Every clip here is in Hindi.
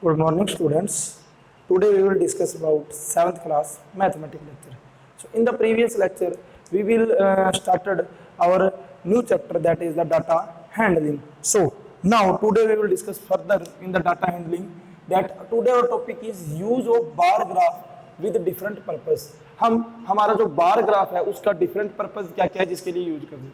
Good morning, students. Today we will discuss about 7th class mathematics lecture. So in the previous lecture, we will started our new chapter, that is the data handling. So now today we will discuss further in the data handling. That today our topic is use of bar graph with different purpose. हम हमारा जो बार ग्राफ है उसका डिफरेंट पर्पस क्या क्या है जिसके लिए यूज करते हैं.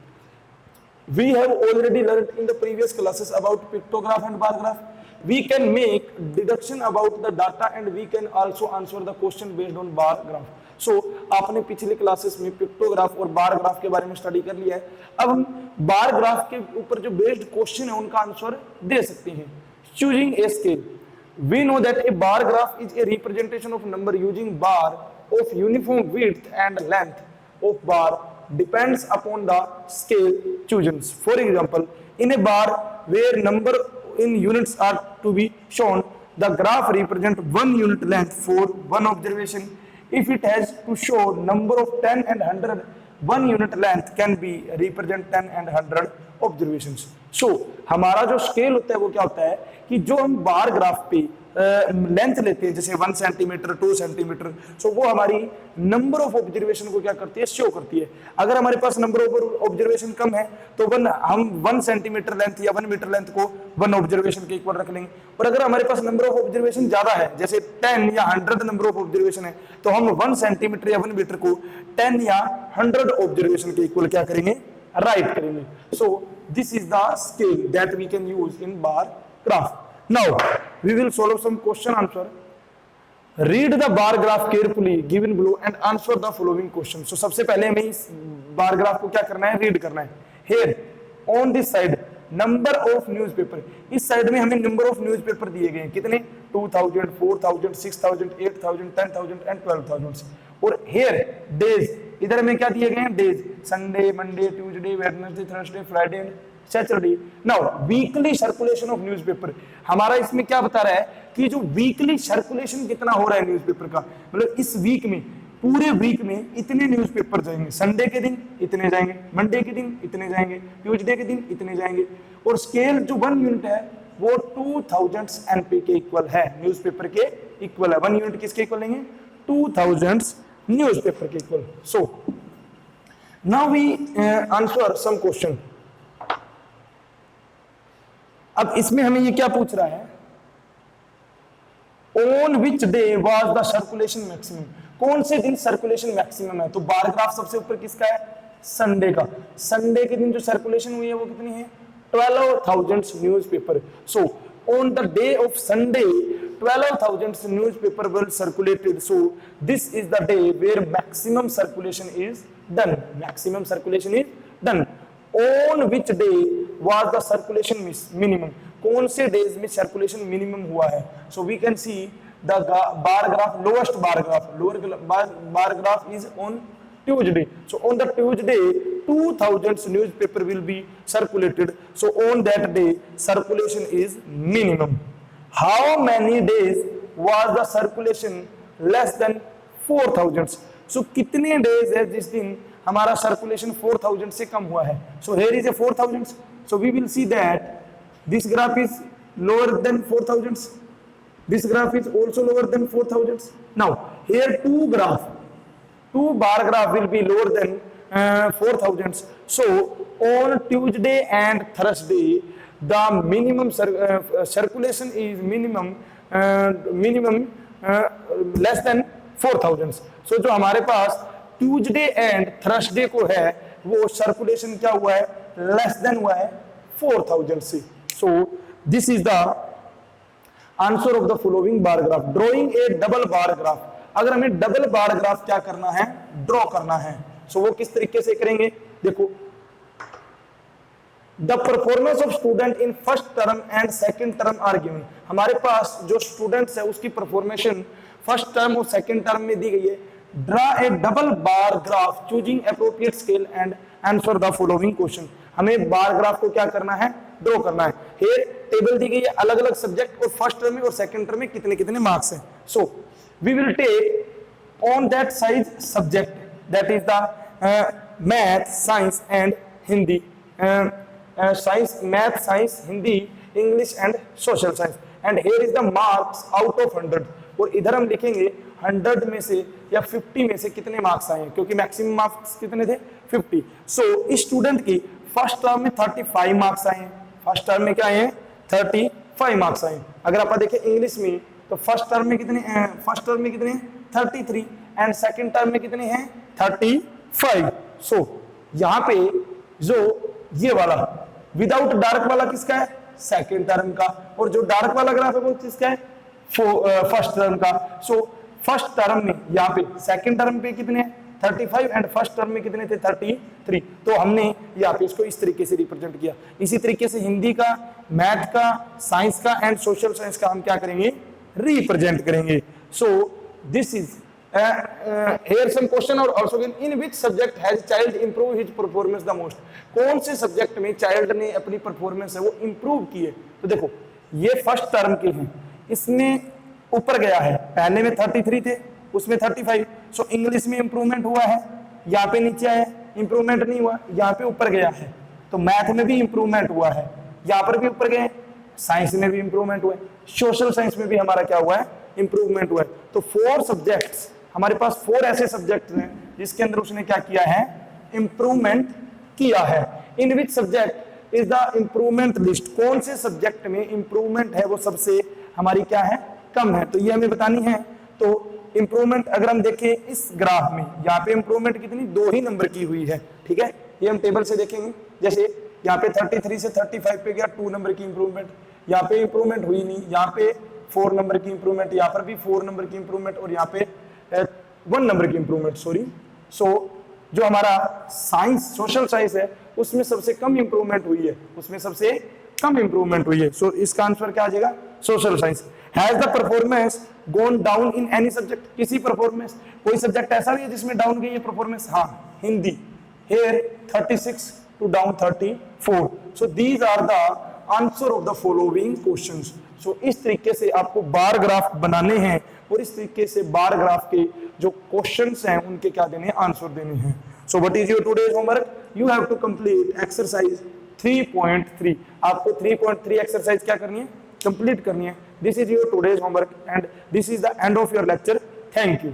We have already learned in the previous classes about pictograph and bar graph. We can make deduction about the data and we can also answer the question based on bar graph. So आपने पिछले क्लासेस में पिक्टोग्राफ और बार ग्राफ के बारे में स्टडी कर लिया है. अब हम बार ग्राफ के ऊपर जो बेस्ड क्वेश्चन है उनका आंसर दे सकते हैं. Choosing a scale. We know that a bar graph is a representation of number using bar of uniform width and length of bar depends upon the scale chosen. For example, in a bar where number in units are to be shown, the graph represent 1 unit length for one observation. If it has to show number of 10 and 100, 1 unit length can be represent 10 and 100 observations. So हमारा जो स्केल होता है वो क्या होता है कि जो हम बार ग्राफ पे लेंथ लेते हैं जैसे 1 सेंटीमीटर 2 सेंटीमीटर, सो वो हमारी नंबर ऑफ ऑब्जर्वेशन को क्या करती है, शो करती है. अगर हमारे पास नंबर ऑफ ऑब्जर्वेशन कम है तो हम 1 सेंटीमीटर लेंथ या 1 मीटर लेंथ को 1 ऑब्जर्वेशन के इक्वल रख लेंगे. और अगर हमारे पास नंबर ऑफ ऑब्जर्वेशन ज्यादा है जैसे 10 या 100 नंबर ऑफ ऑब्जर्वेशन है तो हम 1 सेंटीमीटर या 1 मीटर को 10 या 100 ऑब्जर्वेशन के इक्वल क्या करेंगे, राइट करेंगे. So this is the scale that we can use in bar graph. Now we will solve some question answer. Read the bar graph carefully given below and answer the following question. So सबसे पहले हमें इस बार ग्राफ को क्या करना है, रीड करना है. Here on this side number of newspaper, इस साइड में हमें नंबर ऑफ न्यूज़पेपर दिए गए हैं कितने, 2000, 4000, 6000, 8000, 10000 एंड 12000. और here days, इधर हमें क्या दिए गए हैं, days, Sunday, Monday, Tuesday, Wednesday, Thursday, Friday and Saturday. Now weekly circulation of newspaper, हमारा इसमें क्या बता रहा है कि जो वीकली सर्कुलेशन कितना हो रहा है न्यूज़पेपर का, मतलब इस वीक में, पूरे वीक में इतने न्यूज़पेपर जाएंगे. संडे के दिन इतने जाएंगे, मंडे के दिन इतने जाएंगे, ट्यूसडे के दिन इतने जाएंगे. और स्केल जो 1 यूनिट है वो 2000 एनपी के इक्वल है, न्यूज़पेपर के इक्वल है. 1 यूनिट किसके इक्वल लेंगे, 2000 न्यूज़पेपर के equal. So now we answer some question. अब इसमें हमें ये क्या पूछ रहा है, on which day was the circulation maximum, कौन से दिन सर्कुलेशन मैक्सिमम है. तो बार ग्राफ सबसे ऊपर किसका है, संडे का. संडे के दिन जो सर्कुलेशन हुई है वो कितनी है, 12000 newspaper. So on the day of Sunday 12000 newspaper were circulated. So this is the day where maximum circulation is done. Maximum circulation is done. On which day was the circulation minimum, कौन से डेज में सर्कुलेशन मिनिमम हुआ है. So we can see the bar graph, lowest bar graph, lower bar graph is on Tuesday. So on the Tuesday 2000 newspaper will be circulated. So on that day circulation is minimum. How many days was the circulation less than 4000? So कितने डेज है जिस दिन हमारा सर्कुलेशन 4000 से कम हुआ है. So here is a 4000. So we will see that this graph is lower than 4000. This graph is also lower than 4000. Now here two bar graph will be lower than 4000. So on Tuesday and Thursday the minimum circulation is minimum less than 4000. So जो हमारे पास ट्यूजडे एंड थर्सडे को है वो सर्कुलेशन क्या हुआ है, लेस देन हुआ है 4000 से. सो this is the answer of the following bar graph. Drawing a double bar graph, अगर हमें डबल बार ग्राफ क्या करना है, ड्रॉ करना है. सो वो किस तरीके से करेंगे, देखो. The performance of student in first term and second term are given. हमारे पास जो स्टूडेंट्स है उसकी परफॉर्मेशन फर्स्ट टर्म और सेकंड टर्म में दी गई है. Draw a double bar graph choosing appropriate scale and answer the following question. हमें बार ग्राफ को क्या करना है, ड्रॉ करना है. here टेबल दी गई है अलग अलग सब्जेक्ट और फर्स्ट टर्म में और सेकंड टर्म में कितने कितने मार्क्स हैं. So we will take on that size subject that is the math, science and Hindi, science, math, science, Hindi, English and social science. And here is the marks out of 100, और इधर हम लिखेंगे 100 में से या 50 में से कितने मार्क्स आए, क्योंकि मैक्सिमम मार्क्स कितने थे 50। सो इस स्टूडेंट की फर्स्ट टर्म में 35 मार्क्स आए, फर्स्ट टर्म में क्या आए हैं 35 मार्क्स आए। अगर आप देखें इंग्लिश में तो फर्स्ट टर्म में कितने 33 एंड सेकंड टर्म में कितने हैं 35। सो यहाँ पे जो ये वाला विदाउट डार्क वाला किसका है सेकंड टर्म का, और जो डार्क वाला ग्राफ है वो किसका है फर्स्ट टर्म का। सो फर्स्ट टर्म में यहाँ पे सेकंड टर्म पे कितने हैं 35 एंड फर्स्ट टर्म में कितने थे 33। तो हमने यहाँ पे इसको इस तरीके से रिप्रेजेंट किया। इसी तरीके से हिंदी का, मैथ का, साइंस का एंड सोशल साइंस का हम क्या करेंगे रिप्रेजेंट करेंगे। So this is here some question और also again in which subject has child improved his performance the most, कौन से सब्जेक्ट में चाइल्ड ने अपनी परफॉर्मेंस है वो इंप्रूव की है। तो देखो ये फर्स्ट टर्म के हैं, इसमें ऊपर गया है, पहले में 33 थे उसमें 35। सो इंग्लिश में इंप्रूवमेंट हुआ है, यहाँ पे नीचे आया इंप्रूवमेंट नहीं हुआ, यहाँ पे ऊपर गया है। तो मैथ में भी इंप्रूवमेंट हुआ है, यहाँ पर भी ऊपर गए, साइंस में भी इंप्रूवमेंट हुआ है, सोशल साइंस में भी हमारा क्या हुआ है इंप्रूवमेंट हुआ है। तो 4 सब्जेक्ट्स हमारे पास 4 ऐसे सब्जेक्ट हैं जिसके अंदर उसने क्या किया है इंप्रूवमेंट किया है। In which subject is the improvement list, कौन से सब्जेक्ट में इंप्रूवमेंट है वो सबसे हमारी क्या है कम है, तो ये हमें बतानी है। तो इंप्रूवमेंट अगर हम देखें इस ग्राफ में यहाँ पे इंप्रूवमेंट कितनी 2 ही नंबर की हुई है, ठीक है, ये हम टेबल से देखेंगे। जैसे यहाँ पे 33 से 35 पे गया 2 नंबर की इंप्रूवमेंट, यहाँ पे इंप्रूवमेंट हुई नहीं, यहाँ पे 4 नंबर की इंप्रूवमेंट, यहाँ पर भी 4 नंबर की इंप्रूवमेंट और यहाँ पे 1 नंबर की इंप्रूवमेंट सॉरी। सो जो हमारा साइंस सोशल साइंस है उसमें सबसे कम इंप्रूवमेंट हुई है, उसमें सबसे कम इंप्रूवमेंट हुई है। सो इसका आंसर क्या आ जाएगा social science. Has the performance gone down in any subject, किसी परफॉर्मेंस कोई सब्जेक्ट ऐसा भी है जिसमें डाउन गई है परफॉर्मेंस, हाँ Hindi, here 36 to down 34। So these are the answer of the following questions. So इस तरीके से आपको बार ग्राफ बनाने हैं और इस तरीके से बार ग्राफ के जो क्वेश्चंस हैं उनके क्या देने हैं आंसर देने हैं। So what is your today's homework, you have to complete exercise 3.3। आपको 3.3 एक्सरसाइज क्या करनी है कंप्लीट करनी है। This is your today's homework and this is the end of your lecture. Thank you.